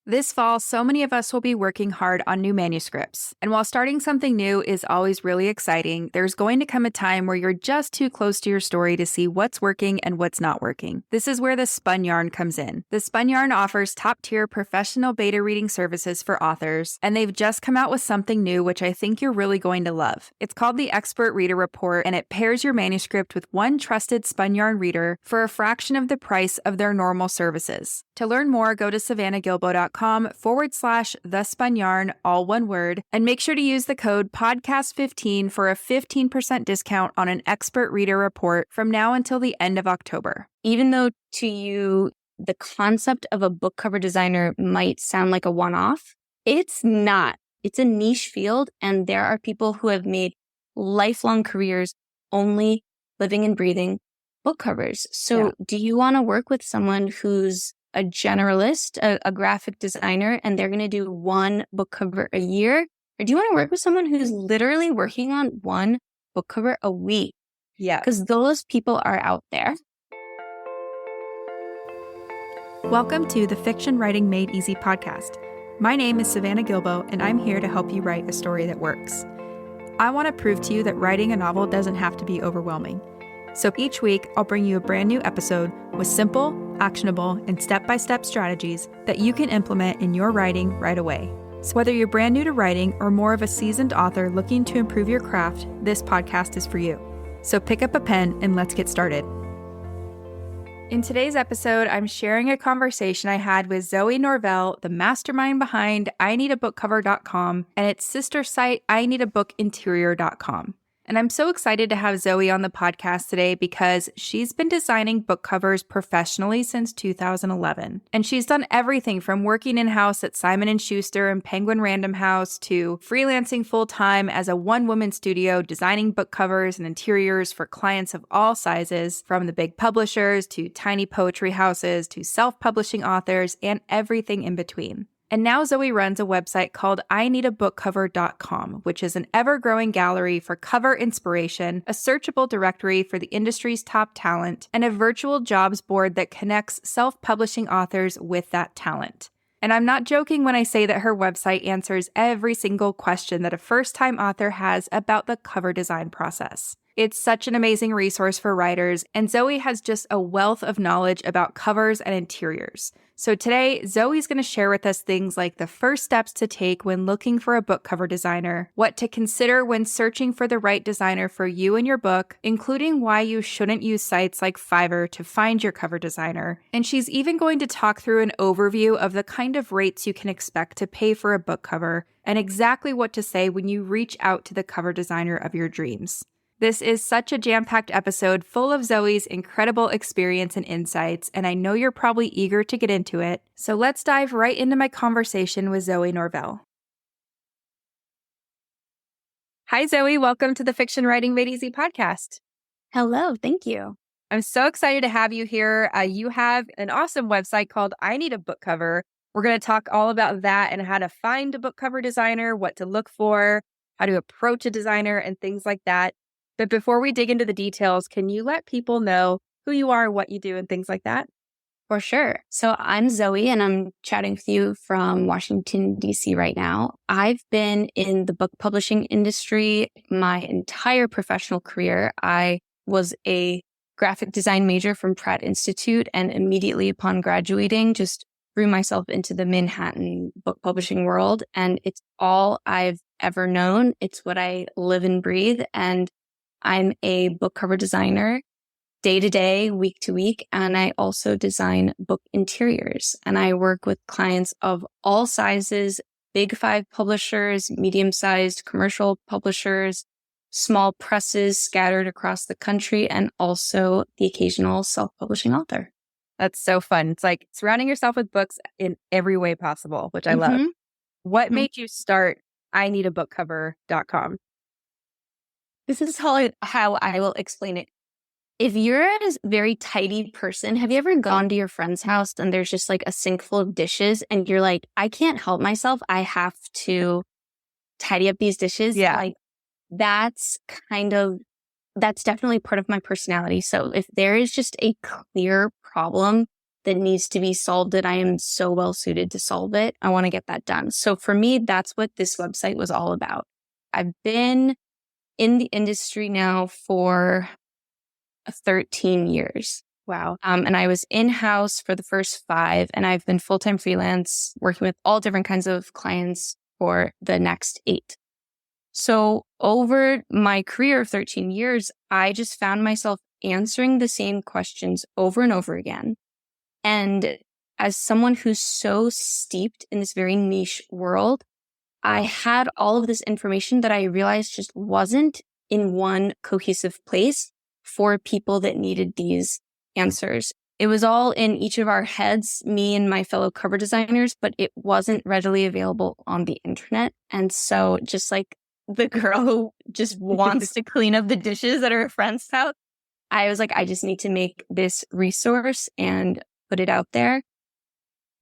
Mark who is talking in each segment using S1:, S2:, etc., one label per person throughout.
S1: This fall, so many of us will be working hard on new manuscripts. And while starting something new is always really exciting, there's going to come a time where you're just too close to your story to see what's working and what's not working. This is where the Spun Yarn comes in. The Spun Yarn offers top-tier professional beta reading services for authors, and they've just come out with something new which I think you're really going to love. It's called the Expert Reader Report, and it pairs your manuscript with one trusted Spun Yarn reader for a fraction of the price of their normal services. To learn more, go to savannahgilbo.com/thespunyarn, all one word, and make sure to use the code podcast15 for a 15% discount on an Expert Reader Report from now until the end of October.
S2: Even though to you, the concept of a book cover designer might sound like a one-off, it's not. It's a niche field, and there are people who have made lifelong careers only living and breathing book covers. So do you want to work with someone who's a generalist, a graphic designer, and they're going to do one book cover a year? Or do you want to work with someone who's literally working on one book cover a week?
S1: Yeah.
S2: Because those people are out there.
S1: Welcome to the Fiction Writing Made Easy podcast. My name is Savannah Gilbo, and I'm here to help you write a story that works. I want to prove to you that writing a novel doesn't have to be overwhelming. So each week, I'll bring you a brand new episode with simple, actionable, and step-by-step strategies that you can implement in your writing right away. So whether you're brand new to writing or more of a seasoned author looking to improve your craft, this podcast is for you. So pick up a pen and let's get started. In today's episode, I'm sharing a conversation I had with Zoe Norvell, the mastermind behind IneedABookCover.com and its sister site, IneedABookInterior.com. And I'm so excited to have Zoe on the podcast today because she's been designing book covers professionally since 2011. And she's done everything from working in-house at Simon & Schuster and Penguin Random House to freelancing full-time as a one-woman studio designing book covers and interiors for clients of all sizes, from the big publishers to tiny poetry houses to self-publishing authors and everything in between. And now Zoe runs a website called IneedABookCover.com, which is an ever-growing gallery for cover inspiration, a searchable directory for the industry's top talent, and a virtual jobs board that connects self-publishing authors with that talent. And I'm not joking when I say that her website answers every single question that a first-time author has about the cover design process. It's such an amazing resource for writers, and Zoe has just a wealth of knowledge about covers and interiors. So today, Zoe's going to share with us things like the first steps to take when looking for a book cover designer, what to consider when searching for the right designer for you and your book, including why you shouldn't use sites like Fiverr to find your cover designer. And she's even going to talk through an overview of the kind of rates you can expect to pay for a book cover and exactly what to say when you reach out to the cover designer of your dreams. This is such a jam-packed episode full of Zoe's incredible experience and insights, and I know you're probably eager to get into it. So let's dive right into my conversation with Zoe Norvell. Hi, Zoe. Welcome to the Fiction Writing Made Easy podcast.
S2: Hello. Thank you.
S1: I'm so excited to have you here. You have an awesome website called I Need a Book Cover. We're going to talk all about that and how to find a book cover designer, what to look for, how to approach a designer, and things like that. But before we dig into the details, can you let people know who you are, what you do, and things like that?
S2: For sure. So I'm Zoe, and I'm chatting with you from Washington, D.C. right now. I've been in the book publishing industry my entire professional career. I was a graphic design major from Pratt Institute, and immediately upon graduating, just threw myself into the Manhattan book publishing world. And it's all I've ever known. It's what I live and breathe. And I'm a book cover designer day to day, week to week, and I also design book interiors. And I work with clients of all sizes, big 5 publishers, medium-sized commercial publishers, small presses scattered across the country, and also the occasional self-publishing author.
S1: That's so fun. It's like surrounding yourself with books in every way possible, which I love. What made you start IneedABookCover.com?
S2: This is how I will explain it. If you're a very tidy person, have you ever gone to your friend's house and there's just like a sink full of dishes and you're like, I can't help myself. I have to tidy up these dishes.
S1: Yeah.
S2: Like that's definitely part of my personality. So if there is just a clear problem that needs to be solved that I am so well suited to solve it. I want to get that done. So for me, that's what this website was all about. I've been in the industry now for 13 years.
S1: Wow.
S2: And I was in-house for the first 5, and I've been full-time freelance working with all different kinds of clients for the next 8. So over my career of 13 years, I just found myself answering the same questions over and over again. And as someone who's so steeped in this very niche world, I had all of this information that I realized just wasn't in one cohesive place for people that needed these answers. It was all in each of our heads, me and my fellow cover designers, but it wasn't readily available on the internet. And so just like the girl who just wants to clean up the dishes at her friend's house, I was like, I just need to make this resource and put it out there.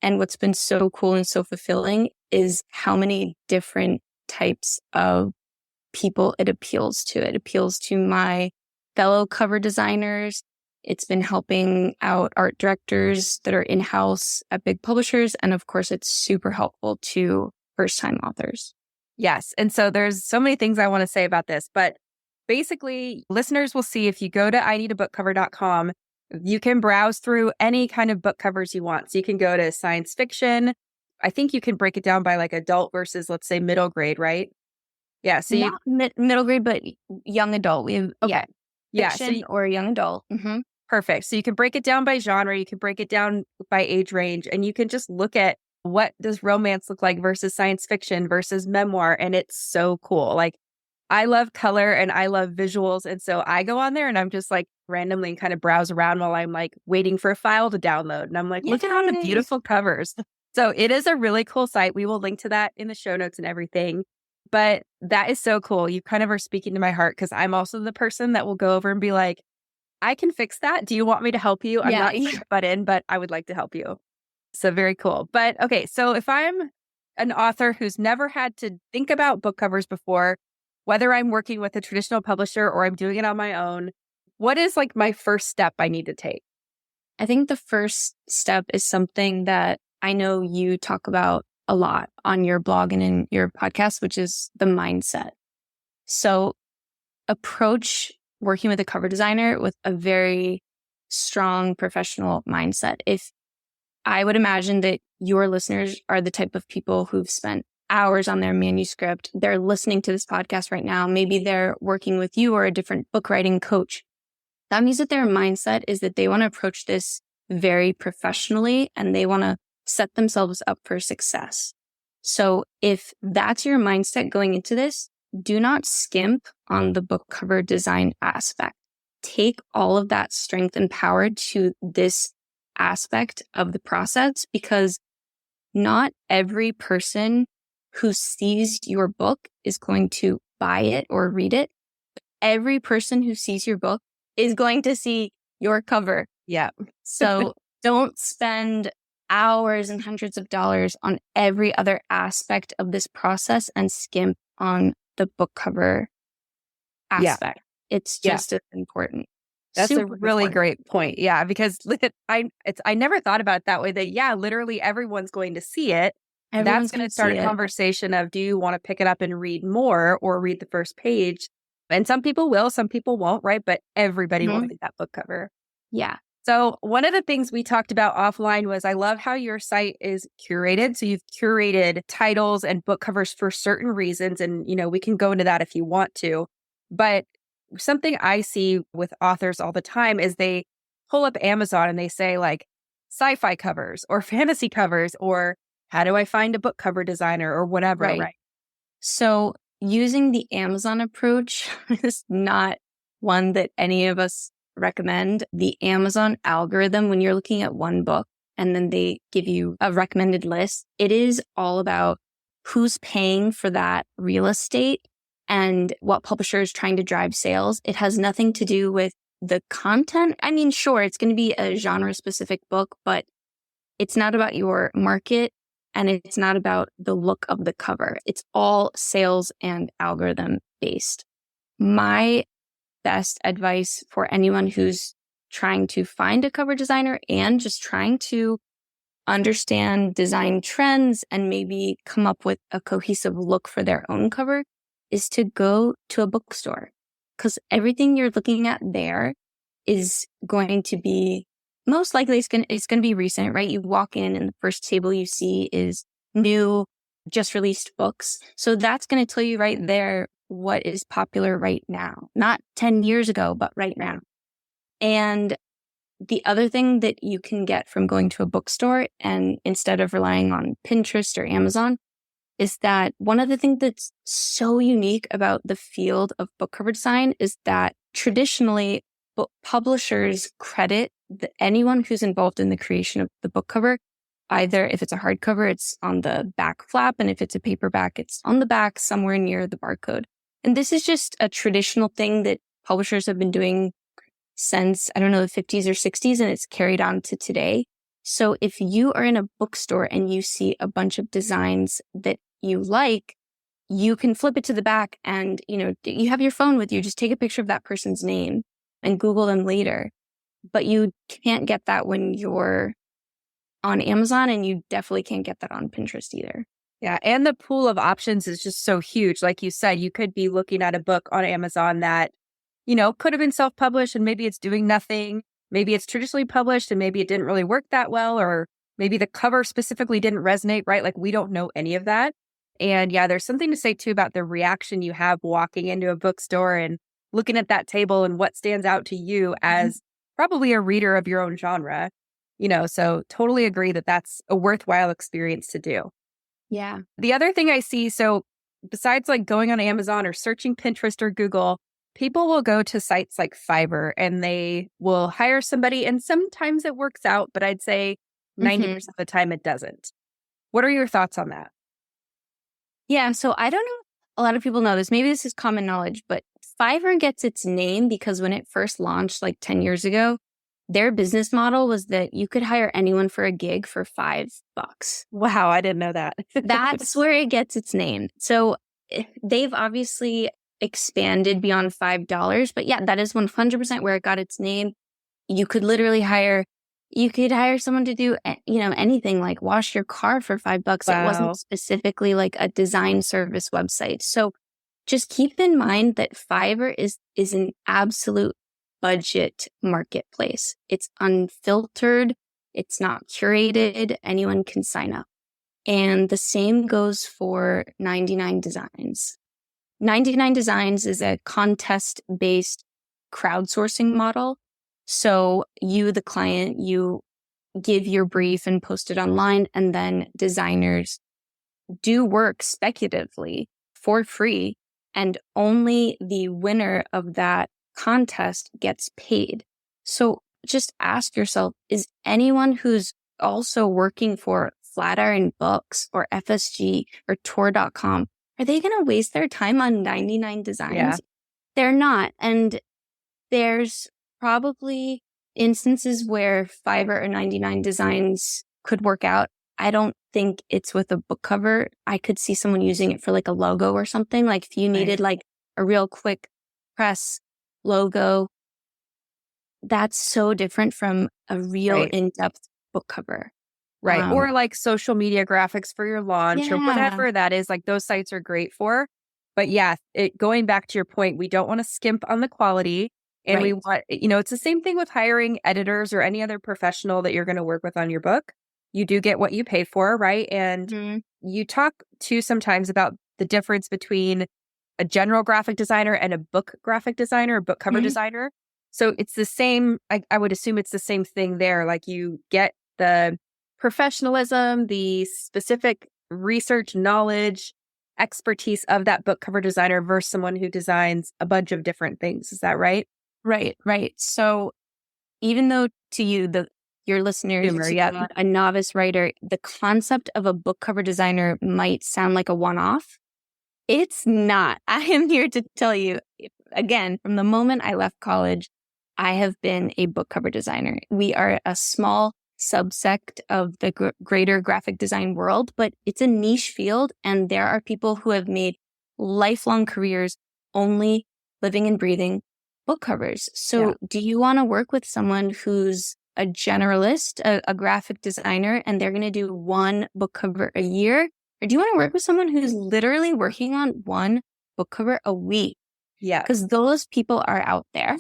S2: And what's been so cool and so fulfilling is how many different types of people it appeals to. It appeals to my fellow cover designers. It's been helping out art directors that are in-house at big publishers. And of course, it's super helpful to first-time authors.
S1: Yes. And so there's so many things I want to say about this, but basically listeners will see if you go to ineedabookcover.com, you can browse through any kind of book covers you want. So you can go to science fiction. I think you can break it down by like adult versus, let's say, middle grade, right? Yeah. So
S2: Not middle grade, but young adult. We have,
S1: okay.
S2: Fiction or young adult. Mm-hmm.
S1: Perfect. So you can break it down by genre, you can break it down by age range, and you can just look at what does romance look like versus science fiction versus memoir. And it's so cool. Like I love color and I love visuals. And so I go on there and I'm just like randomly kind of browse around while I'm like waiting for a file to download. And I'm like, look at all the beautiful covers. So it is a really cool site. We will link to that in the show notes and everything. But that is so cool. You kind of are speaking to my heart because I'm also the person that will go over and be like, I can fix that. Do you want me to help you? I'm not butt in, but I would like to help you. So very cool. But okay, so if I'm an author who's never had to think about book covers before, whether I'm working with a traditional publisher or I'm doing it on my own, what is like my first step I need to take?
S2: I think the first step is something that I know you talk about a lot on your blog and in your podcast, which is the mindset. So approach working with a cover designer with a very strong professional mindset. If I would imagine that your listeners are the type of people who've spent hours on their manuscript, they're listening to this podcast right now. Maybe they're working with you or a different book writing coach. That means that their mindset is that they want to approach this very professionally and they want to set themselves up for success. So if that's your mindset going into this, do not skimp on the book cover design aspect. Take all of that strength and power to this aspect of the process because not every person who sees your book is going to buy it or read it. Every person who sees your book is going to see your cover.
S1: Yeah.
S2: So don't spend hours and hundreds of dollars on every other aspect of this process and skimp on the book cover aspect. It's just as important.
S1: That's a really great point. Yeah, because I never thought about it that way. That literally everyone's going to see it. That's going to start a conversation of, do you want to pick it up and read more or read the first page? And some people will, some people won't, right? But everybody will read that book cover.
S2: Yeah.
S1: So one of the things we talked about offline was I love how your site is curated. So you've curated titles and book covers for certain reasons. And, we can go into that if you want to. But something I see with authors all the time is they pull up Amazon and they say like sci-fi covers or fantasy covers or how do I find a book cover designer or whatever. Right.
S2: So using the Amazon approach is not one that any of us recommend. The Amazon algorithm, when you're looking at one book and then they give you a recommended list, it is all about who's paying for that real estate and what publisher is trying to drive sales. It has nothing to do with the content. I mean, sure, it's going to be a genre specific book, but it's not about your market and it's not about the look of the cover. It's all sales and algorithm based. My best advice for anyone who's trying to find a cover designer and just trying to understand design trends and maybe come up with a cohesive look for their own cover is to go to a bookstore, because everything you're looking at there is going to be most likely it's going to be recent, right? You walk in and the first table you see is new, just released books. So that's going to tell you right there what is popular right now, not 10 years ago, but right now. And the other thing that you can get from going to a bookstore and instead of relying on Pinterest or Amazon is that one of the things that's so unique about the field of book cover design is that traditionally book publishers credit anyone who's involved in the creation of the book cover. Either if it's a hardcover, it's on the back flap, and if it's a paperback, it's on the back somewhere near the barcode. And this is just a traditional thing that publishers have been doing since, I don't know, the 50s or 60s, and it's carried on to today. So if you are in a bookstore and you see a bunch of designs that you like, you can flip it to the back and, you have your phone with you, just take a picture of that person's name and Google them later. But you can't get that when you're on Amazon, and you definitely can't get that on Pinterest either.
S1: Yeah. And the pool of options is just so huge. Like you said, you could be looking at a book on Amazon that, could have been self-published and maybe it's doing nothing. Maybe it's traditionally published and maybe it didn't really work that well, or maybe the cover specifically didn't resonate, right? Like we don't know any of that. And yeah, there's something to say too about the reaction you have walking into a bookstore and looking at that table and what stands out to you as probably a reader of your own genre. So totally agree that that's a worthwhile experience to do.
S2: Yeah.
S1: The other thing I see, so besides like going on Amazon or searching Pinterest or Google, people will go to sites like Fiverr and they will hire somebody, and sometimes it works out, but I'd say 90% of the time it doesn't. What are your thoughts on that?
S2: Yeah. So I don't know if a lot of people know this. Maybe this is common knowledge, but Fiverr gets its name because when it first launched like 10 years ago, their business model was that you could hire anyone for a gig for $5.
S1: Wow, I didn't know that.
S2: That's where it gets its name. So they've obviously expanded beyond $5, but yeah, that is 100% where it got its name. You could literally hire someone to do, anything, like wash your car for $5. Wow. It wasn't specifically like a design service website. So just keep in mind that Fiverr is an absolute budget marketplace. It's unfiltered. It's not curated. Anyone can sign up. And the same goes for 99 Designs. 99 Designs is a contest-based crowdsourcing model. So you, the client, you give your brief and post it online, and then designers do work speculatively for free, and only the winner of that contest gets paid. So just ask yourself, is anyone who's also working for Flatiron Books or FSG or Tour.com, are they going to waste their time on 99 Designs? Yeah. They're not. And there's probably instances where Fiverr or 99 Designs could work out. I don't think it's with a book cover. I could see someone using it for like a logo or something. Like if you needed like a real quick press logo, that's so different from a real in-depth book cover.
S1: Right. Or like social media graphics for your launch or whatever that is. Like those sites are great for. But yeah, going back to your point, we don't want to skimp on the quality. And we want, it's the same thing with hiring editors or any other professional that you're going to work with on your book. You do get what you pay for, right? And you talk too sometimes about the difference between a general graphic designer and a book graphic designer, book cover designer. So it's the same, I would assume it's the same thing there. Like you get the professionalism, the specific research, knowledge, expertise of that book cover designer versus someone who designs a bunch of different things. Is that right?
S2: Right. So even though to you, your listeners, a novice writer, the concept of a book cover designer might sound like a one-off. It's not. I am here to tell you, again, from the moment I left college, I have been a book cover designer. We are a small subsect of the greater graphic design world, but it's a niche field. And there are people who have made lifelong careers only living and breathing book covers. So do you want to work with someone who's a generalist, a graphic designer, and they're going to do one book cover a year? Or do you want to work with someone who's literally working on one book cover a week?
S1: Yeah.
S2: Because those people are out there.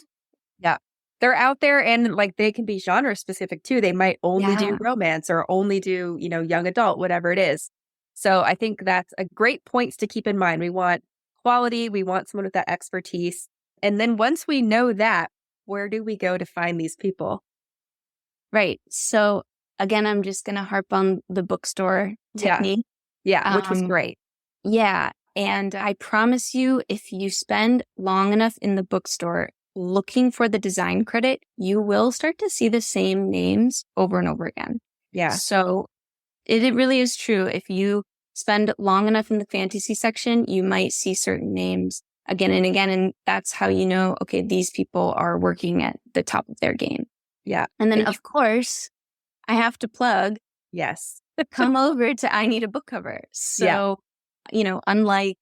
S1: Yeah. They're out there, and like they can be genre specific too. They might only do romance or only do, young adult, whatever it is. So I think that's a great points to keep in mind. We want quality. We want someone with that expertise. And then once we know that, where do we go to find these people?
S2: Right. So again, I'm just going to harp on the bookstore technique.
S1: Yeah, which was great.
S2: Yeah. And I promise you, if you spend long enough in the bookstore looking for the design credit, you will start to see the same names over and over again.
S1: Yeah.
S2: So it really is true. If you spend long enough in the fantasy section, you might see certain names again and again. And that's how you know, okay, these people are working at the top of their game.
S1: Yeah.
S2: And then, of course, I have to plug.
S1: Yes.
S2: Come over to I Need a Book Cover. So, unlike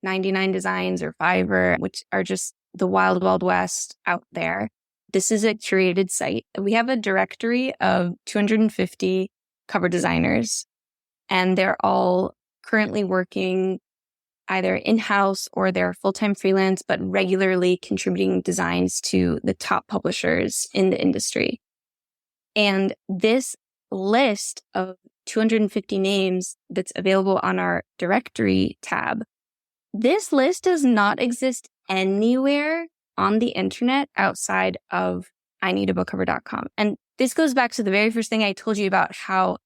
S2: 99 Designs or Fiverr, which are just the wild, wild west out there, this is a curated site. We have a directory of 250 cover designers, and they're all currently working either in-house or they're full-time freelance, but regularly contributing designs to the top publishers in the industry. And this list of 250 names that's available on our directory tab, this list does not exist anywhere on the internet outside of ineedabookcover.com. And this goes back to the very first thing I told you about how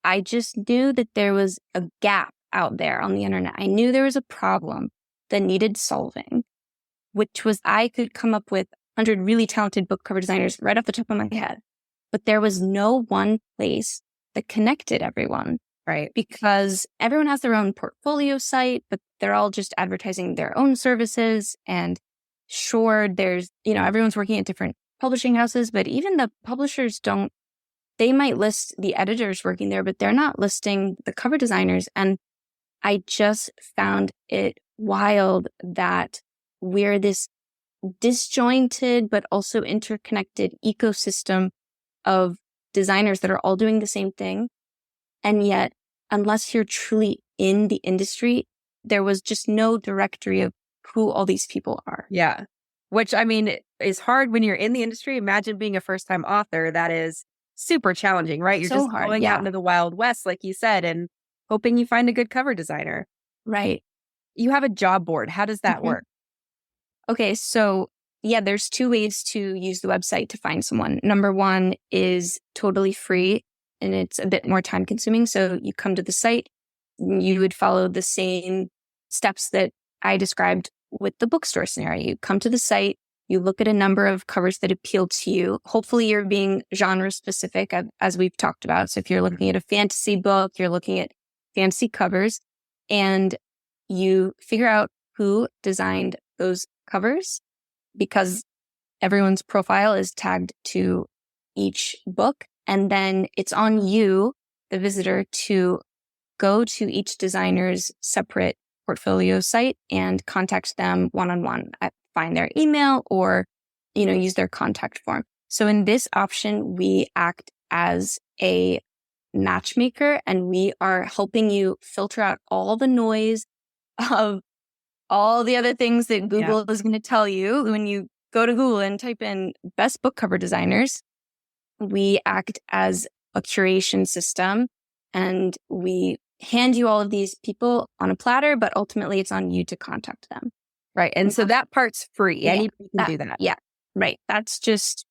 S2: I just knew that there was a gap out there on the internet. I knew there was a problem that needed solving, which was I could come up with 100 really talented book cover designers right off the top of my head. But there was no one place that connected everyone.
S1: Right.
S2: Because everyone has their own portfolio site, but they're all just advertising their own services. And sure, there's, everyone's working at different publishing houses, but even the publishers they might list the editors working there, but they're not listing the cover designers. And I just found it wild that we're this disjointed, but also interconnected ecosystem of designers that are all doing the same thing. And yet, unless you're truly in the industry, there was just no directory of who all these people are.
S1: Yeah. Which, is hard when you're in the industry. Imagine being a first-time author. That is super challenging, right? You're
S2: so
S1: just
S2: hard,
S1: going out into the Wild West, like you said, and hoping you find a good cover designer.
S2: Right.
S1: You have a job board. How does that work?
S2: Okay, so there's two ways to use the website to find someone. Number one is totally free, and it's a bit more time consuming. So you come to the site, you would follow the same steps that I described with the bookstore scenario. You come to the site, you look at a number of covers that appeal to you. Hopefully you're being genre specific, as we've talked about. So if you're looking at a fantasy book, you're looking at fantasy covers, and you figure out who designed those covers, because everyone's profile is tagged to each book. And then it's on you, the visitor, to go to each designer's separate portfolio site and contact them one-on-one. Find their email or, use their contact form. So in this option, we act as a matchmaker, and we are helping you filter out all the noise of all the other things that Google is going to tell you. When you go to Google and type in best book cover designers, we act as a curation system, and we hand you all of these people on a platter, but ultimately it's on you to contact them.
S1: Right. And so that part's free. Anybody can do that.
S2: Yeah. Right. That's just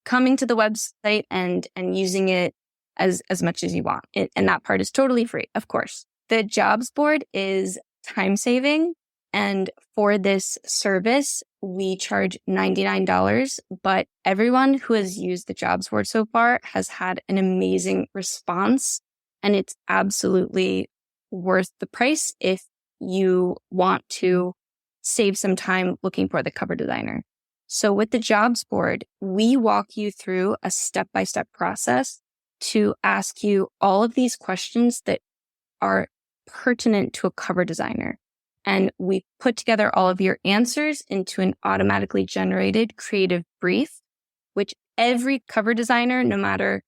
S2: coming to the website and using it as much as you want. And that part is totally free, of course. The jobs board is time saving. And for this service, we charge $99. But everyone who has used the jobs board so far has had an amazing response. And it's absolutely worth the price if you want to save some time looking for the cover designer. So with the jobs board, we walk you through a step-by-step process to ask you all of these questions that are pertinent to a cover designer. And we put together all of your answers into an automatically generated creative brief, which every cover designer, no matter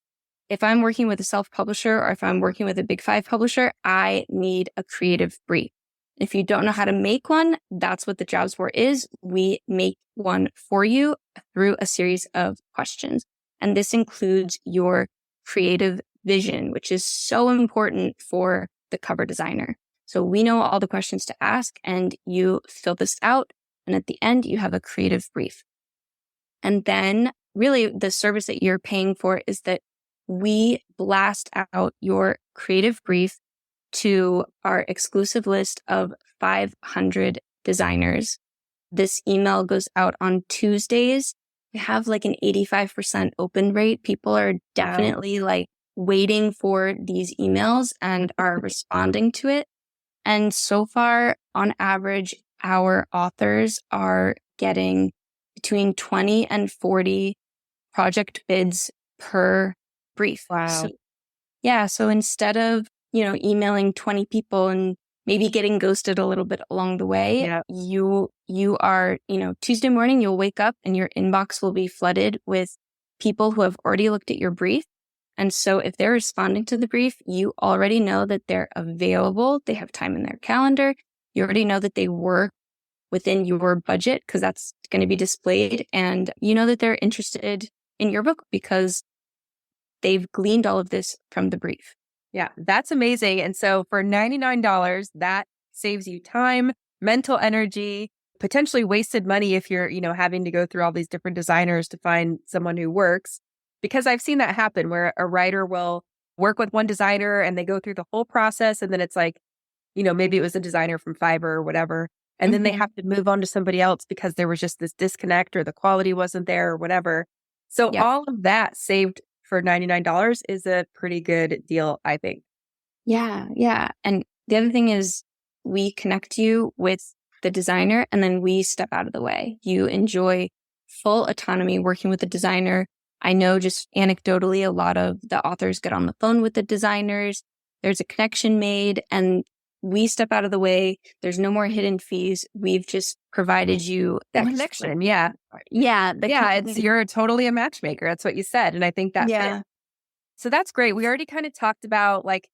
S2: if I'm working with a self-publisher or if I'm working with a Big Five publisher, I need a creative brief. If you don't know how to make one, that's what the Jobs Board is. We make one for you through a series of questions. And this includes your creative vision, which is so important for the cover designer. So we know all the questions to ask, and you fill this out. And at the end, you have a creative brief. And then really the service that you're paying for is that we blast out your creative brief to our exclusive list of 500 designers. This email goes out on Tuesdays. We have like an 85% open rate. People are definitely like waiting for these emails and are responding to it. And so far, on average, our authors are getting between 20 and 40 project bids per brief.
S1: Wow.
S2: So instead of, emailing 20 people and maybe getting ghosted a little bit along the way, you are, Tuesday morning, you'll wake up and your inbox will be flooded with people who have already looked at your brief. And so if they're responding to the brief, you already know that they're available. They have time in their calendar. You already know that they work within your budget because that's going to be displayed. And you know that they're interested in your book because they've gleaned all of this from the brief.
S1: Yeah, that's amazing. And so for $99, that saves you time, mental energy, potentially wasted money if you're, having to go through all these different designers to find someone who works. Because I've seen that happen where a writer will work with one designer and they go through the whole process. And then it's like, maybe it was a designer from Fiverr or whatever. And then they have to move on to somebody else because there was just this disconnect or the quality wasn't there or whatever. So all of that saved for $99 is a pretty good deal, I think.
S2: Yeah. And the other thing is we connect you with the designer and then we step out of the way. You enjoy full autonomy working with the designer. I know just anecdotally, a lot of the authors get on the phone with the designers. There's a connection made and we step out of the way. There's no more hidden fees. We've just provided you
S1: that connection. Yeah. You're totally a matchmaker. That's what you said. And I think that's it. So that's great. We already kind of talked about like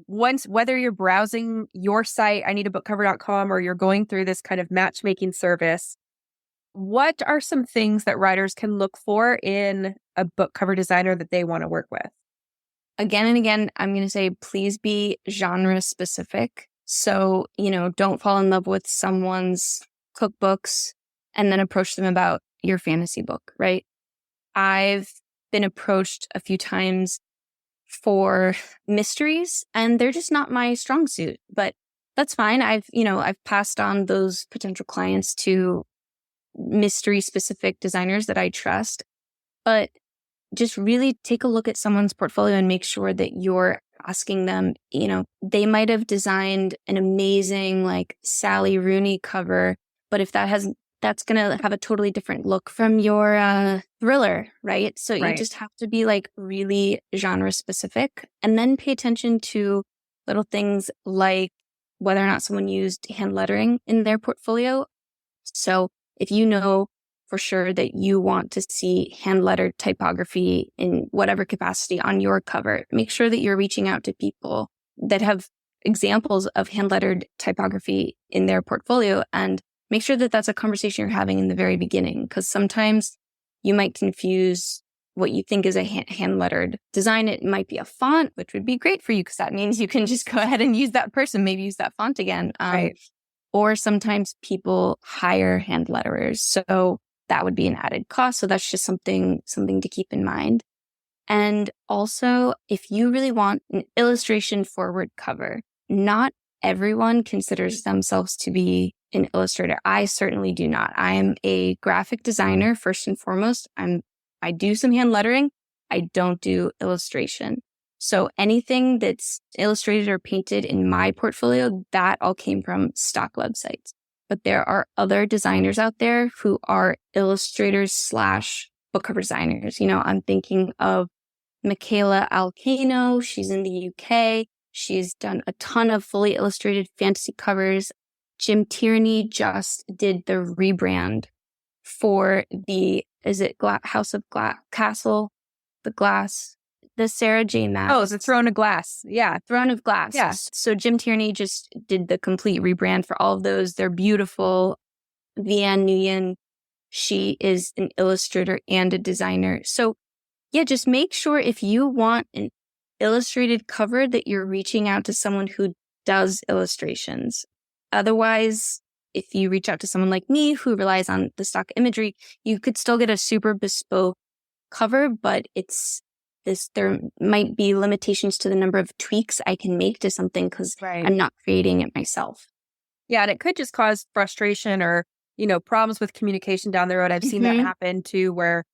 S1: whether you're browsing your site, ineedabookcover.com, or you're going through this kind of matchmaking service. What are some things that writers can look for in a book cover designer that they want to work with?
S2: Again and again, I'm going to say, please be genre specific. So, don't fall in love with someone's cookbooks and then approach them about your fantasy book, right? I've been approached a few times for mysteries and they're just not my strong suit, but that's fine. I've passed on those potential clients to mystery specific designers that I trust, but just really take a look at someone's portfolio and make sure that you're asking them, they might have designed an amazing like Sally Rooney cover, but if that's going to have a totally different look from your thriller, right? So you just have to be like really genre specific and then pay attention to little things like whether or not someone used hand lettering in their portfolio. So if you know for sure that you want to see hand lettered typography in whatever capacity on your cover, make sure that you're reaching out to people that have examples of hand lettered typography in their portfolio and make sure that that's a conversation you're having in the very beginning, because sometimes you might confuse what you think is a hand lettered design. It might be a font, which would be great for you because that means you can just go ahead and use that person, maybe use that font again. Or sometimes people hire hand letterers. So that would be an added cost. So that's just something to keep in mind. And also, if you really want an illustration forward cover, not everyone considers themselves to be an illustrator. I certainly do not. I am a graphic designer first and foremost. I do some hand lettering. I don't do illustration. So anything that's illustrated or painted in my portfolio, that all came from stock websites. But there are other designers out there who are illustrators / book cover designers. I'm thinking of Michaela Alcano. She's in the UK. She's done a ton of fully illustrated fantasy covers. Jim Tierney just did the rebrand for House of Castle, the Glass, the Sarah J. Maas.
S1: Oh, the Throne of Glass. Yeah.
S2: Throne of Glass.
S1: Yeah.
S2: So Jim Tierney just did the complete rebrand for all of those. They're beautiful. Vianne Nguyen, she is an illustrator and a designer. So yeah, just make sure if you want an illustrated cover that you're reaching out to someone who does illustrations. Otherwise, if you reach out to someone like me who relies on the stock imagery, you could still get a super bespoke cover, but there might be limitations to the number of tweaks I can make to something because I'm not creating it myself.
S1: Yeah, and it could just cause frustration or, problems with communication down the road. I've seen that happen too, where,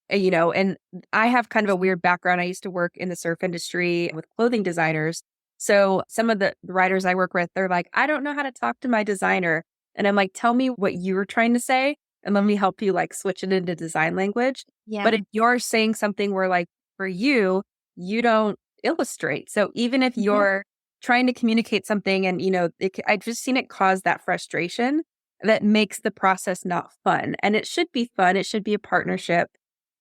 S1: and I have kind of a weird background. I used to work in the surf industry with clothing designers. So some of the writers I work with, they're like, I don't know how to talk to my designer. And I'm like, tell me what you were trying to say and let me help you switch it into design language.
S2: Yeah.
S1: But if you're saying something where for you don't illustrate. So even if you're trying to communicate something and, I've just seen it cause that frustration that makes the process not fun. And it should be fun. It should be a partnership,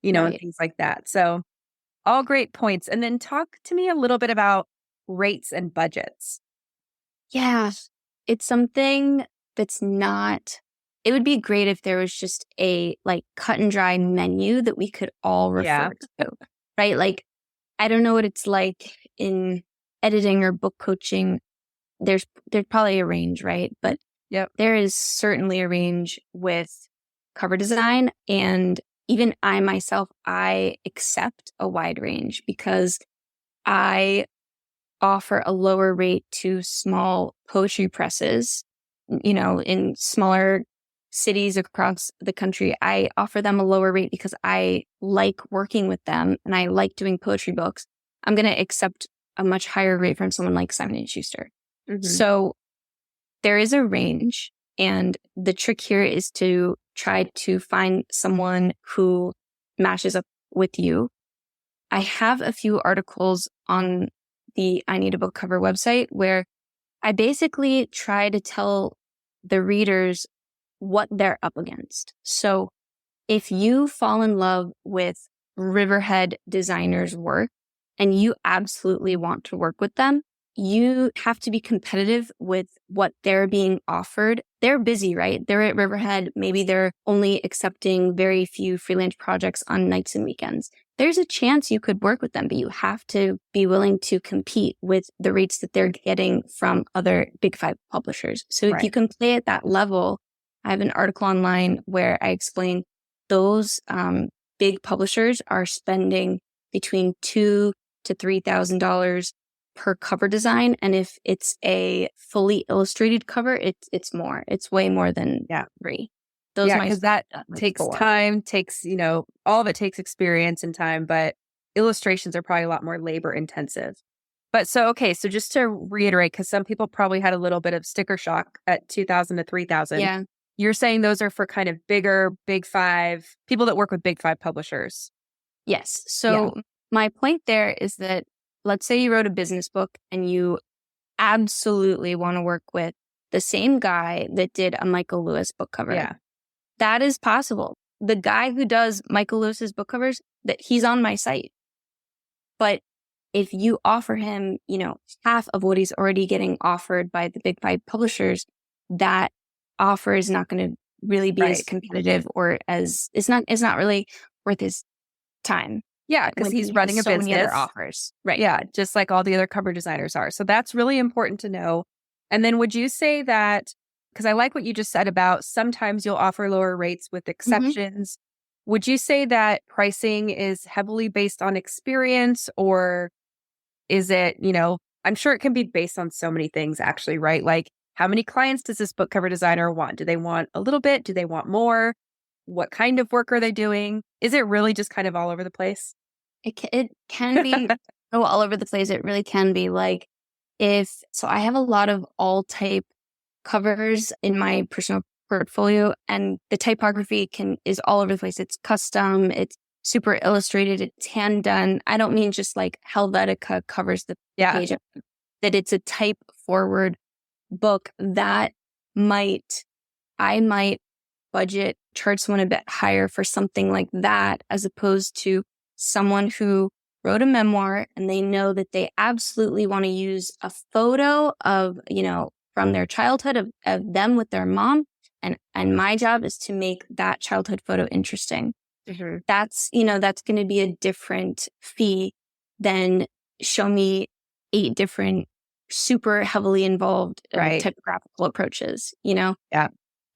S1: and things like that. So all great points. And then talk to me a little bit about rates and budgets.
S2: Yeah, it's something that's not, it would be great if there was just a cut and dry menu that we could all refer to, right? I don't know what it's like in editing or book coaching. There's probably a range, right? But there is certainly a range with cover design. And even I myself, I accept a wide range because I offer a lower rate to small poetry presses, in smaller cities across the country. I offer them a lower rate because I like working with them and I like doing poetry books. I'm going to accept a much higher rate from someone like Simon & Schuster. So there is a range, and the trick here is to try to find someone who matches up with you. I have a few articles on the I Need a Book Cover website where I basically try to tell the readers what they're up against. So if you fall in love with Riverhead designers' work and you absolutely want to work with them, you have to be competitive with what they're being offered. They're busy, right? They're at Riverhead. Maybe they're only accepting very few freelance projects on nights and weekends. There's a chance you could work with them, but you have to be willing to compete with the rates that they're getting from other Big Five publishers. So if you can play at that level, I have an article online where I explain those big publishers are spending between $2,000 to $3,000 per cover design. And if it's a fully illustrated cover, it's more. It's way more than three.
S1: Because that takes time, all of it takes experience and time, but illustrations are probably a lot more labor intensive. But so just to reiterate, because some people probably had a little bit of sticker shock at 2,000 to 3,000.
S2: Yeah.
S1: You're saying those are for kind of bigger, Big Five, people that work with Big Five publishers.
S2: Yes. So my point there is that let's say you wrote a business book and you absolutely want to work with the same guy that did a Michael Lewis book cover.
S1: Yeah.
S2: That is possible. The guy who does Michael Lewis's book covers, that he's on my site. But if you offer him, half of what he's already getting offered by the Big Five publishers, that offer is not going to really be as competitive or as it's not really worth his time.
S1: Yeah, because he's running a business.
S2: Many other offers. Right.
S1: Yeah, just like all the other cover designers are. So that's really important to know. And then would you say that, because I like what you just said about sometimes you'll offer lower rates with exceptions. Would you say that pricing is heavily based on experience, or is it, I'm sure it can be based on so many things actually, right? Like how many clients does this book cover designer want? Do they want a little bit? Do they want more? What kind of work are they doing? Is it really just kind of all over the place?
S2: It can be all over the place. It really can be. So I have a lot of all type covers in my personal portfolio, and the typography is all over the place. It's custom, it's super illustrated, it's hand done. I don't mean just like Helvetica covers the page, that it's a type forward book that I might budget, charge someone a bit higher for something like that, as opposed to someone who wrote a memoir and they know that they absolutely want to use a photo of, from their childhood of them with their mom. And my job is to make that childhood photo interesting.
S1: Mm-hmm.
S2: That's going to be a different fee than show me 8 different super heavily involved typographical approaches,
S1: Yeah.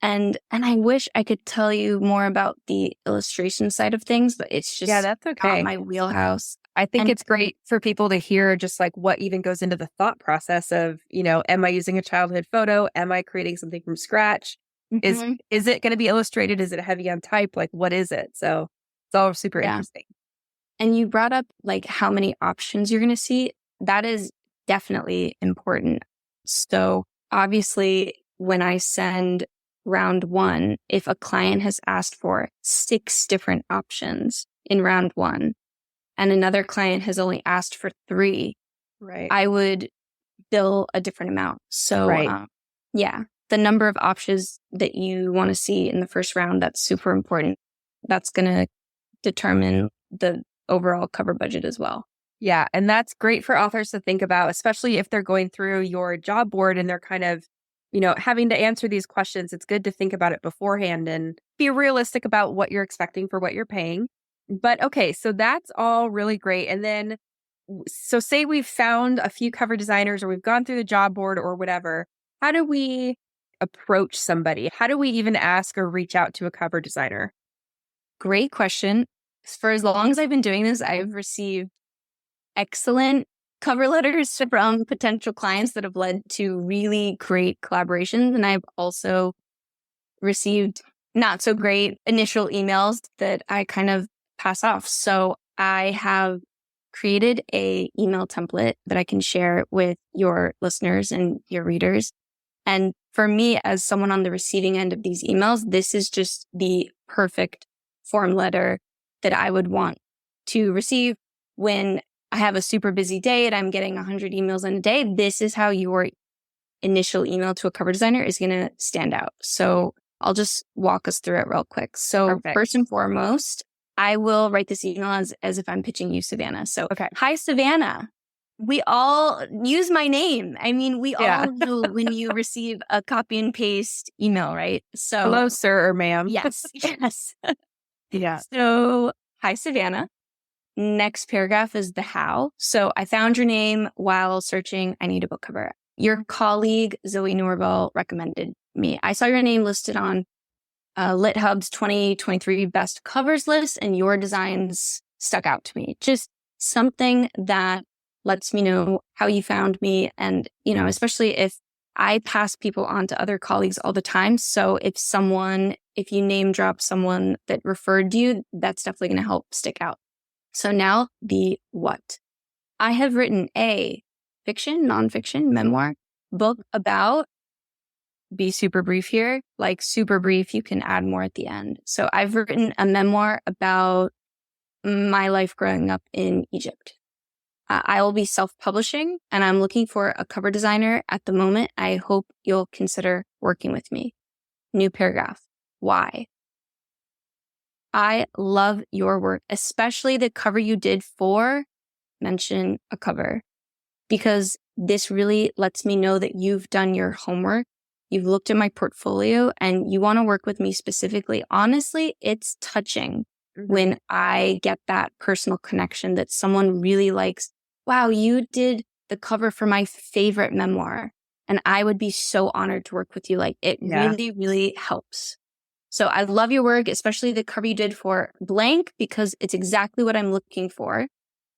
S2: And I wish I could tell you more about the illustration side of things, but it's just
S1: that's okay.
S2: not my wheelhouse.
S1: I think it's great for people to hear just like what even goes into the thought process of, am I using a childhood photo? Am I creating something from scratch?
S2: Mm-hmm.
S1: Is it going to be illustrated? Is it heavy on type? Like, what is it? So it's all super interesting.
S2: And you brought up like how many options you're going to see. That is definitely important. So obviously when I send round 1, if a client has asked for 6 different options in round 1 and another client has only asked for 3,
S1: right,
S2: I would bill a different amount. So the number of options that you want to see in the first round, that's super important. That's going to determine the overall cover budget as well.
S1: Yeah. And that's great for authors to think about, especially if they're going through your job board and they're kind of, having to answer these questions. It's good to think about it beforehand and be realistic about what you're expecting for what you're paying. But okay, so that's all really great. And then, so say we've found a few cover designers or we've gone through the job board or whatever. How do we approach somebody? How do we even ask or reach out to a cover designer?
S2: Great question. For as long as I've been doing this, I've received excellent cover letters from potential clients that have led to really great collaborations. And I've also received not so great initial emails that I kind of pass off. So I have created a email template that I can share with your listeners and your readers. And for me, as someone on the receiving end of these emails, this is just the perfect form letter that I would want to receive when I have a super busy day and I'm getting 100 emails in a day. This is how your initial email to a cover designer is going to stand out. So I'll just walk us through it real quick. So
S1: Perfect.
S2: First and foremost, I will write this email as if I'm pitching you, Savannah. So, Hi, Savannah. We all use my name. I mean, we all know when you receive a copy and paste email, right? So,
S1: hello, sir or ma'am.
S2: Yes.
S1: Yeah.
S2: So, hi, Savannah. Next paragraph is the how. So I found your name while searching I need a book cover. Your colleague, Zoe Norvell, recommended me. I saw your name listed on LitHub's 2023 best covers list, and your designs stuck out to me. Just something that lets me know how you found me. And, especially if I pass people on to other colleagues all the time. So if you name drop someone that referred you, that's definitely going to help stick out. So now the what. I have written a fiction, nonfiction, memoir, book about, be super brief here, like super brief, you can add more at the end. So I've written a memoir about my life growing up in Egypt. I will be self-publishing and I'm looking for a cover designer at the moment. I hope you'll consider working with me. New paragraph. Why? I love your work, especially the cover you did for mention a cover, because this really lets me know that you've done your homework. You've looked at my portfolio and you want to work with me specifically. Honestly, it's touching when I get that personal connection that someone really likes. Wow, you did the cover for my favorite memoir. And I would be so honored to work with you. Like it really, really helps. So I love your work, especially the cover you did for blank, because it's exactly what I'm looking for.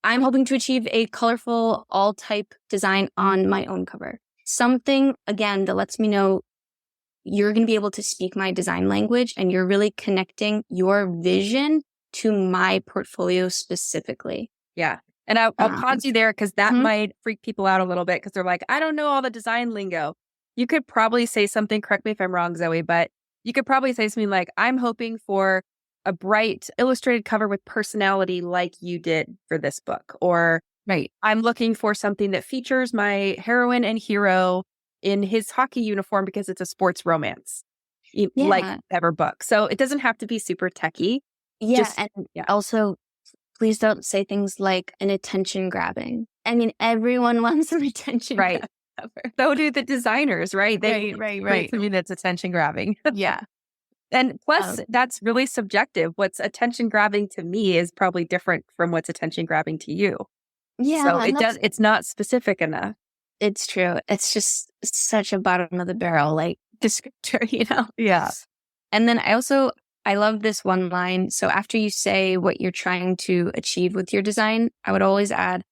S2: I'm hoping to achieve a colorful all type design on my own cover. Something, again, that lets me know you're going to be able to speak my design language and you're really connecting your vision to my portfolio specifically.
S1: Yeah. And I'll pause you there because that might freak people out a little bit because they're like, I don't know all the design lingo. You could probably say something, correct me if I'm wrong, Zoe, but you could probably say something like, I'm hoping for a bright illustrated cover with personality like you did for this book. Or I'm looking for something that features my heroine and hero in his hockey uniform because it's a sports romance, like
S2: Yeah.
S1: ever book. So it doesn't have to be super techy.
S2: Yeah.
S1: Just,
S2: And
S1: yeah.
S2: also, please don't say things like an attention grabbing. I mean, everyone wants an attention
S1: Right.
S2: grabber.
S1: So do the designers, right? They
S2: Right.
S1: create something that's attention grabbing.
S2: Yeah.
S1: And plus,
S2: Um,
S1: that's really subjective. What's attention grabbing to me is probably different from what's attention grabbing to you. So
S2: yeah. And
S1: it's not specific enough.
S2: it's true. It's just such a bottom of the barrel, like descriptor,
S1: Yeah.
S2: And then I love this one line. So after you say what you're trying to achieve with your design, I would always add,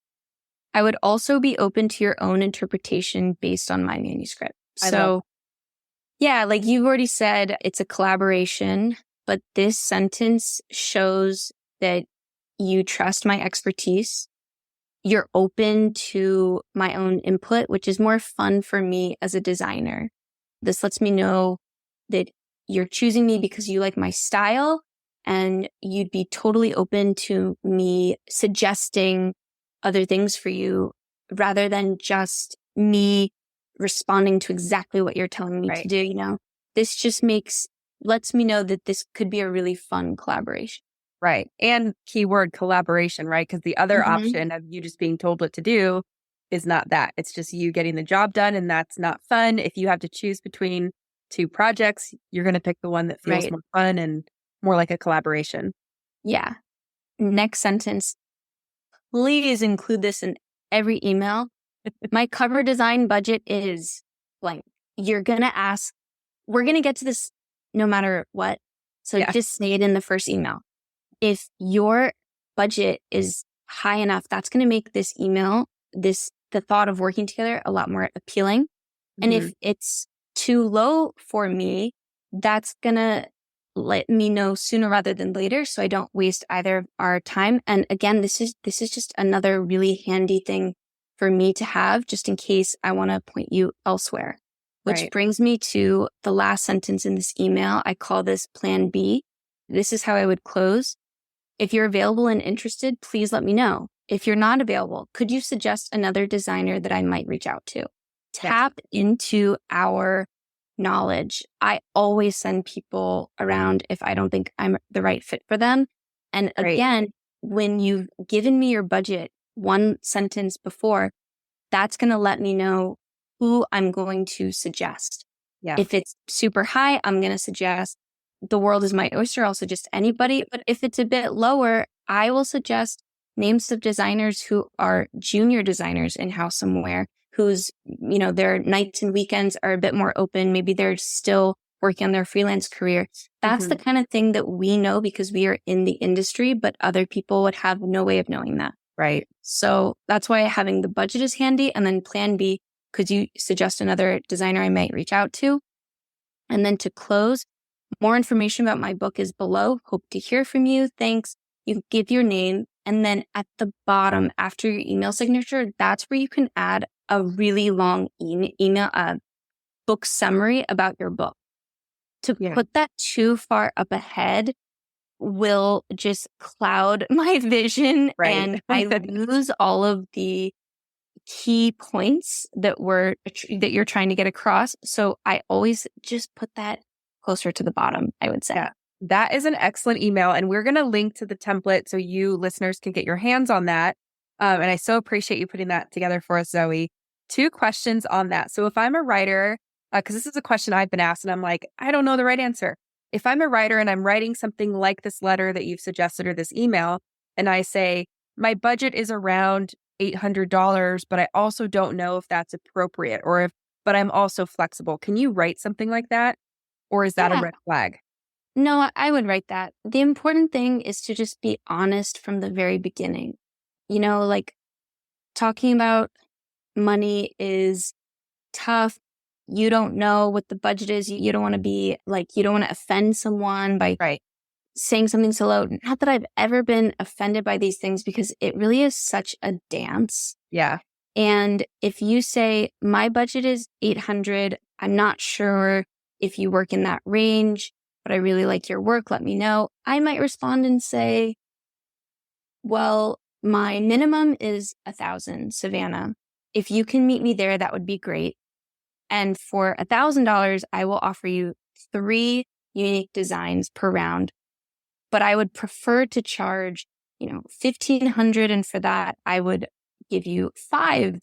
S2: I would also be open to your own interpretation based on my manuscript. So yeah, like you've already said, it's a collaboration, but this sentence shows that you trust my expertise. You're open to my own input, which is more fun for me as a designer. This lets me know that you're choosing me because you like my style and you'd be totally open to me suggesting other things for you rather than just me responding to exactly what you're telling me to do. This just lets me know that this could be a really fun collaboration.
S1: Right. And keyword collaboration, right? Because the other option of you just being told what to do is not that. It's just you getting the job done, and that's not fun. If you have to choose between two projects, you're going to pick the one that feels more fun and more like a collaboration.
S2: Yeah. Next sentence. Please include this in every email. My cover design budget is blank. You're going to ask, we're going to get to this no matter what. So just say it in the first email. If your budget is high enough, that's going to make this email, the thought of working together a lot more appealing. And if it's too low for me, that's going to let me know sooner rather than later, so I don't waste either of our time. And again, this is just another really handy thing for me to have just in case I want to point you elsewhere. Which brings me to the last sentence in this email. I call this Plan B. This is how I would close. If you're available and interested, please let me know. If you're not available, could you suggest another designer that I might reach out to? Tap into our knowledge. I always send people around if I don't think I'm the right fit for them. And again, when you've given me your budget one sentence before, that's going to let me know who I'm going to suggest. If it's super high, I'm going to suggest The World Is My Oyster. I'll suggest anybody. But if it's a bit lower, I will suggest names of designers who are junior designers in-house somewhere, whose, their nights and weekends are a bit more open. Maybe they're still working on their freelance career. That's the kind of thing that we know because we are in the industry, but other people would have no way of knowing that. Right. So that's why having the budget is handy. And then Plan B, could you suggest another designer I might reach out to? And then to close, more information about my book is below. Hope to hear from you. Thanks. You give your name. And then at the bottom, after your email signature, that's where you can add a really long email, book summary about your book. To put that too far up ahead will just cloud my vision and I lose all of the key points that you're trying to get across. So I always just put that closer to the bottom, I would say.
S1: Yeah. That is an excellent email. And we're going to link to the template so you listeners can get your hands on that. And I so appreciate you putting that together for us, Zoe. 2 questions on that. So if I'm a writer, because this is a question I've been asked and I'm like, I don't know the right answer. If I'm a writer and I'm writing something like this letter that you've suggested or this email, and I say, my budget is around $800, but I also don't know if that's appropriate but I'm also flexible. Can you write something like that? Or is that a red flag?
S2: No, I would write that. The important thing is to just be honest from the very beginning. Like talking about money is tough. You don't know what the budget is. You don't want to be like, you don't want to offend someone by saying something so low. Not that I've ever been offended by these things because it really is such a dance.
S1: Yeah.
S2: And if you say, my budget is $800, I'm not sure if you work in that range, but I really like your work, let me know. I might respond and say, well, my minimum is $1,000, Savannah. If you can meet me there, that would be great. And for $1,000, I will offer you 3 unique designs per round. But I would prefer to charge, $1,500. And for that, I would give you 5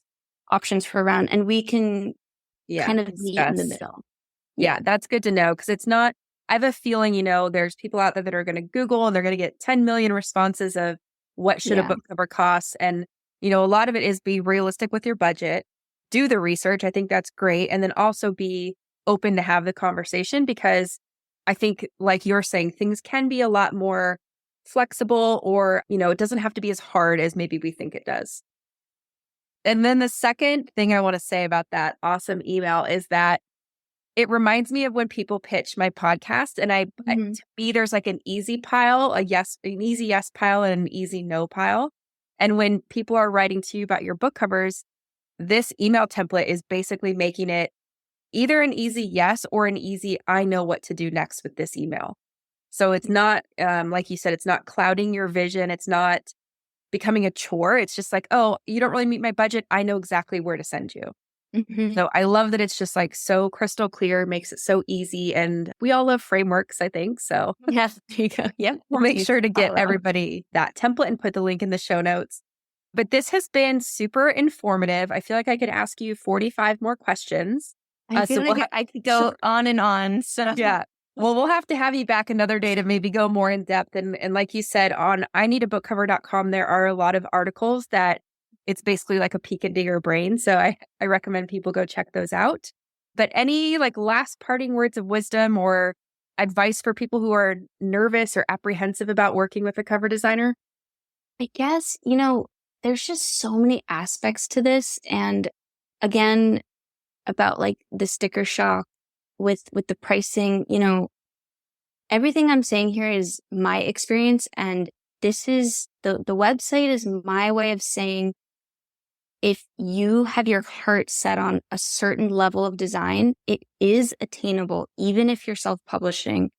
S2: options per round. And we can kind of meet in the middle.
S1: Yeah, that's good to know because it's not, I have a feeling, there's people out there that are going to Google and they're going to get 10 million responses of what should a book cover cost. And, a lot of it is be realistic with your budget, do the research. I think that's great. And then also be open to have the conversation because I think, like you're saying, things can be a lot more flexible or, it doesn't have to be as hard as maybe we think it does. And then the second thing I want to say about that awesome email is that it reminds me of when people pitch my podcast and to me, there's like an easy pile, an easy yes pile and an easy no pile. And when people are writing to you about your book covers, this email template is basically making it either an easy yes or an easy, I know what to do next with this email. So it's not, like you said, it's not clouding your vision. It's not becoming a chore. It's just like, oh, you don't really meet my budget. I know exactly where to send you. So I love that it's just like so crystal clear, makes it so easy. And we all love frameworks, I think. So
S2: yes, there you go. Yep.
S1: We'll make sure to get everybody that template and put the link in the show notes. But this has been super informative. I feel like I could ask you 45 more questions.
S2: I feel like I could go on and on. So
S1: yeah. Well, we'll have to have you back another day to maybe go more in depth. And like you said, on ineedabookcover.com, there are a lot of articles that it's basically like a peek into your brain. So I recommend people go check those out. But any like last parting words of wisdom or advice for people who are nervous or apprehensive about working with a cover designer?
S2: I guess, there's just so many aspects to this. And again, about like the sticker shock with the pricing, everything I'm saying here is my experience. And this is the website is my way of saying, if you have your heart set on a certain level of design, it is attainable, even if you're self-publishing.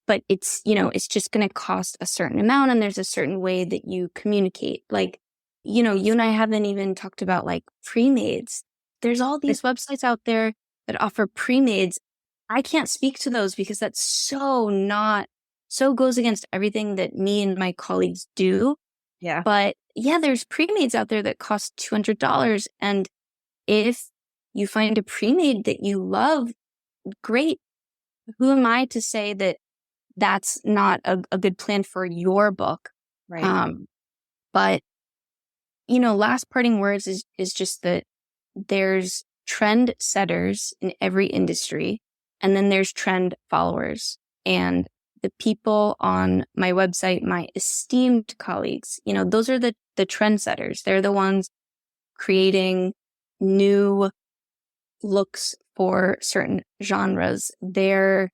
S2: But it's, it's just going to cost a certain amount. And there's a certain way that you communicate. Like, you and I haven't even talked about like pre-mades. There's all these websites out there that offer pre-mades. I can't speak to those because that's so goes against everything that me and my colleagues do.
S1: Yeah.
S2: But yeah, there's pre-mades out there that cost $200. And if you find a pre-made that you love, great. Who am I to say that that's not a good plan for your book?
S1: Right.
S2: But, last parting words is just that there's trend setters in every industry, and then there's trend followers. And the people on my website, my esteemed colleagues, those are the trendsetters. They're the ones creating new looks for certain genres. They're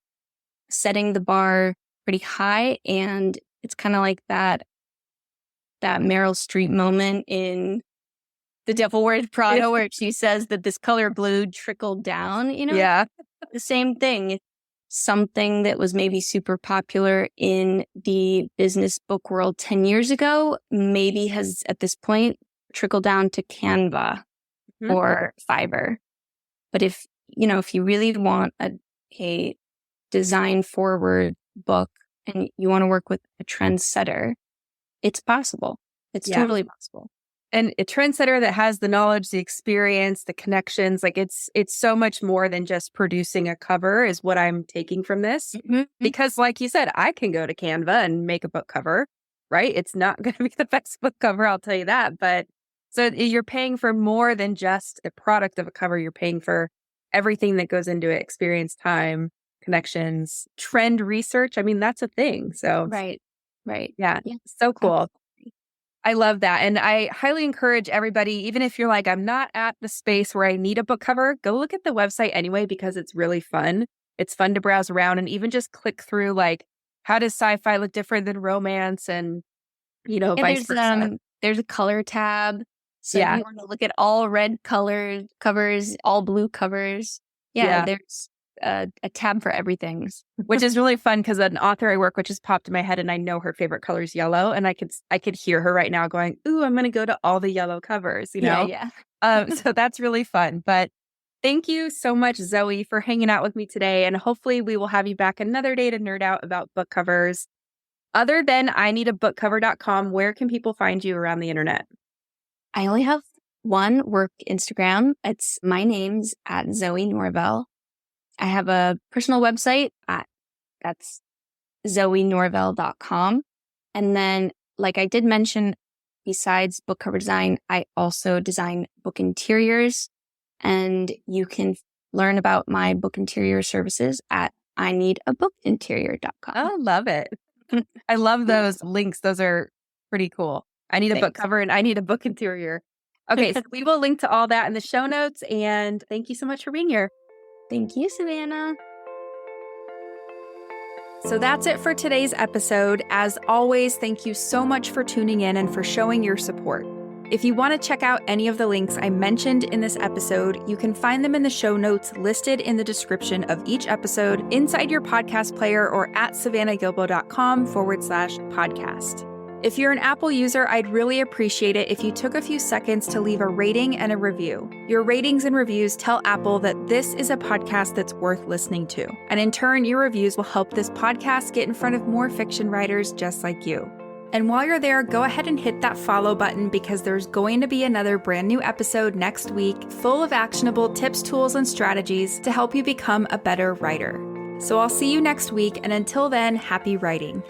S2: setting the bar pretty high. And it's kind of like that Meryl Streep moment in The Devil Wears Prada where she says that this color blue trickled down,
S1: Yeah.
S2: The same thing. Something that was maybe super popular in the business book world 10 years ago, maybe has at this point trickled down to Canva or Fiverr. But if you really want a design forward book and you want to work with a trendsetter, it's possible. It's totally possible.
S1: And a trendsetter that has the knowledge, the experience, the connections, like it's so much more than just producing a cover is what I'm taking from this. Because like you said, I can go to Canva and make a book cover, right? It's not going to be the best book cover, I'll tell you that. But so you're paying for more than just a product of a cover. You're paying for everything that goes into it, experience, time, connections, trend research. I mean, that's a thing. So
S2: Right.
S1: Yeah. So cool. I love that. And I highly encourage everybody, even if you're like, I'm not at the space where I need a book cover, go look at the website anyway, because it's really fun. It's fun to browse around and even just click through like, how does sci-fi look different than romance? And, vice versa.
S2: There's a color tab. So if you want to look at all red colored covers, all blue covers. There's a tab for everything.
S1: Which is really fun because an author I work with just popped in my head and I know her favorite color is yellow. And I could hear her right now going, ooh, I'm going to go to all the yellow covers,
S2: Yeah.
S1: So that's really fun. But Thank you so much, Zoe, for hanging out with me today. And hopefully we will have you back another day to nerd out about book covers. Other than ineedabookcover.com, where can people find you around the internet?
S2: I only have one work Instagram. It's my name's at Zoe Norvell. I have a personal website that's zoenorvell.com. And then, like I did mention, besides book cover design, I also design book interiors. And you can learn about my book interior services at ineedabookinterior.com.
S1: Oh, love it. I love those links. Those are pretty cool. I need a book cover and I need a book interior. Okay, so we will link to all that in the show notes. And thank you so much for being here.
S2: Thank you, Savannah.
S1: So that's it for today's episode. As always, thank you so much for tuning in and for showing your support. If you want to check out any of the links I mentioned in this episode, you can find them in the show notes listed in the description of each episode inside your podcast player or at savannahgilbo.com/podcast. If you're an Apple user, I'd really appreciate it if you took a few seconds to leave a rating and a review. Your ratings and reviews tell Apple that this is a podcast that's worth listening to. And in turn, your reviews will help this podcast get in front of more fiction writers just like you. And while you're there, go ahead and hit that follow button because there's going to be another brand new episode next week full of actionable tips, tools, and strategies to help you become a better writer. So I'll see you next week, and until then, happy writing.